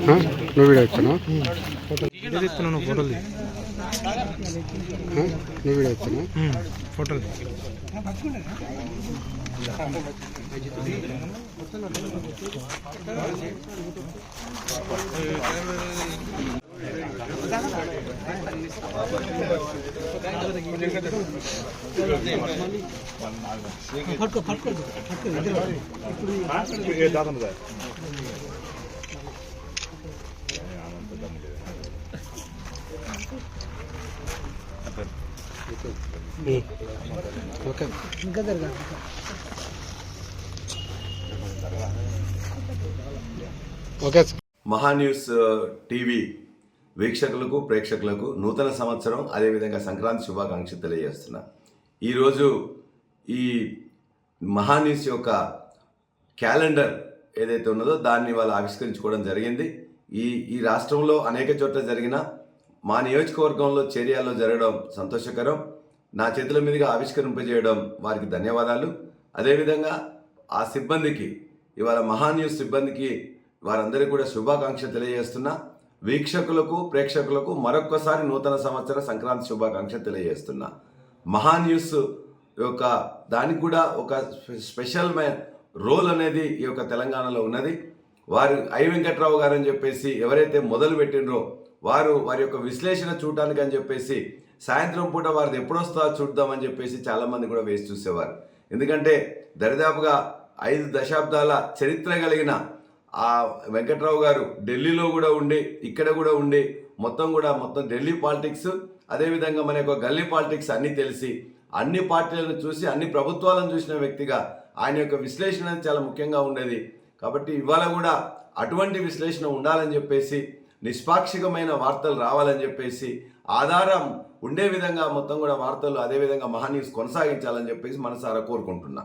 నువ్వు వీడియో ఇస్తాను ఫోటోలు నువ్వు వీడియో ఇస్తాను ఫోటోలు ఓకే ఇంకా జరగాలి. ఓకే. మహాన్యూస్ టీవీ వీక్షకులకు ప్రేక్షకులకు నూతన సంవత్సరం అదేవిధంగా సంక్రాంతి శుభాకాంక్షలు తెలియజేస్తున్నా. ఈరోజు ఈ మహాన్యూస్ యొక్క క్యాలెండర్ ఏదైతే ఉన్నదో దాన్ని వాళ్ళు ఆవిష్కరించుకోవడం జరిగింది. ఈ రాష్ట్రంలో అనేక చోట్ల జరిగిన మా నియోజకవర్గంలో చేరియాలో జరగడం సంతోషకరం. నా చేతుల మీదుగా ఆవిష్కరింపజేయడం వారికి ధన్యవాదాలు. అదేవిధంగా ఆ సిబ్బందికి ఇవాళ మహాన్యూస్ సిబ్బందికి వారందరికీ కూడా శుభాకాంక్షలు తెలియజేస్తున్నా. వీక్షకులకు ప్రేక్షకులకు మరొక్కసారి నూతన సంవత్సర సంక్రాంతి శుభాకాంక్షలు తెలియజేస్తున్నా. మహాన్యూస్ యొక్క దానికి కూడా ఒక స్పెషల్ రోల్ అనేది ఈ యొక్క తెలంగాణలో ఉన్నది. వారు ఐ వెంకట్రావు గారు అని చెప్పేసి ఎవరైతే మొదలు పెట్టినరో వారి యొక్క విశ్లేషణ చూడటానికి అని చెప్పేసి సాయంత్రం పూట వారిది ఎప్పుడొస్తా చూద్దామని చెప్పేసి చాలామంది కూడా వేసి చూసేవారు. ఎందుకంటే దరిదాపుగా 5 దశాబ్దాల చరిత్ర కలిగిన ఆ వెంకట్రావు గారు ఢిల్లీలో కూడా ఉండి ఇక్కడ కూడా ఉండి మొత్తం ఢిల్లీ పాలిటిక్స్ అదేవిధంగా మన యొక్క గల్లీ పాలిటిక్స్ అన్నీ తెలిసి అన్ని పార్టీలను చూసి అన్ని ప్రభుత్వాలను చూసిన వ్యక్తిగా ఆయన యొక్క విశ్లేషణ చాలా ముఖ్యంగా ఉండేది. కాబట్టి ఇవాళ కూడా అటువంటి విశ్లేషణ ఉండాలని చెప్పేసి నిష్పాక్షికమైన వార్తలు రావాలని చెప్పేసి ఆధారం ఉండే విధంగా మొత్తం కూడా వార్తలు అదేవిధంగా మహాన్యూస్ కొనసాగించాలని చెప్పేసి మనసారా కోరుకుంటున్నా.